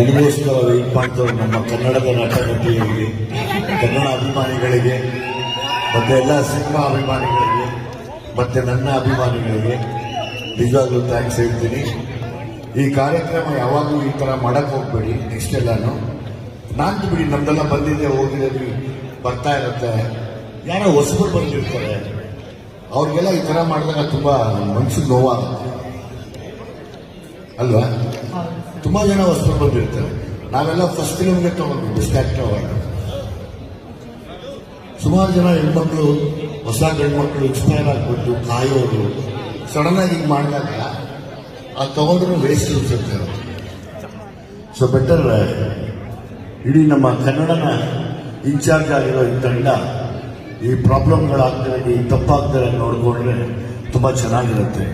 ನಿಮಗೋಸ್ಕರ ವೆಯ್ಟ್ ಮಾಡ್ತಾರೆ ನಮ್ಮ ಕನ್ನಡದ ನಟ ನಟಿಯರಿಗೆ, ಕನ್ನಡ ಅಭಿಮಾನಿಗಳಿಗೆ, ಮತ್ತೆ ಎಲ್ಲ ಸಿನಿಮಾ ಅಭಿಮಾನಿಗಳಿಗೆ, ಮತ್ತೆ ನನ್ನ ಅಭಿಮಾನಿಗಳಿಗೆ ನಿಜವಾಗ್ಲೂ ಥ್ಯಾಂಕ್ಸ್ ಹೇಳ್ತೀನಿ. ಈ ಕಾರ್ಯಕ್ರಮ ಯಾವಾಗಲೂ ಈ ಥರ ಮಾಡಕ್ಕೆ ಹೋಗ್ಬೇಡಿ. ನೆಕ್ಸ್ಟ್ ಎಲ್ಲಾನು ನಾಲ್ಕು ಬಿಡಿ, ನಮ್ದೆಲ್ಲ ಬಂದಿದೆ ಹೋಗಿರೋದು ಬರ್ತಾ ಇರುತ್ತೆ. ಯಾರೋ ಹೊಸಬರು ಬಂದಿರ್ತಾರೆ, ಅವ್ರಿಗೆಲ್ಲ ಈ ಥರ ಮಾಡಿದಾಗ ತುಂಬ ಮನ್ಸಿಗೆ ನೋವಾಗುತ್ತೆ ಅಲ್ವಾ? ತುಂಬಾ ಜನ ಹೊಸಬರು ಬಂದಿರ್ತಾರೆ. ನಾವೆಲ್ಲ ಫಸ್ಟ್ ಫಿಲ್ಮ್ಗೆ ತಗೊಂಡ್ವಿ ಬೆಸ್ಟ್ ಆಕ್ಟರ್ ಅವಾರ್ಡ್. ಸುಮಾರು ಜನ ಹೆಣ್ಮಕ್ಳು, ಹೊಸ ಗಂಡ್ಮಕ್ಳು ಇನ್ಸ್ಪೈರ್ ಆಗ್ಬಿಟ್ಟು ಕಾಯೋರು ಸಡನ್ ಆಗಿ ಹಿಂಗೆ ಮಾಡಿದಾಗ ಅದು ತಗೊಂಡ್ರು ವೇಸ್ಟ್ ಅನ್ಸುತ್ತೆ. ಸೊ ಬೆಟರ್ ಇಡೀ ನಮ್ಮ ಕನ್ನಡನ ಇನ್ಚಾರ್ಜ್ ಆಗಿರೋ ಈ ತಂಡ ಈ ಪ್ರಾಬ್ಲಮ್ಗಳಾಗ್ತಾರೆ, ಈ ತಪ್ಪಾಗ್ತಾರೆ ನೋಡಿಕೊಂಡ್ರೆ ತುಂಬ ಚೆನ್ನಾಗಿರುತ್ತೆ.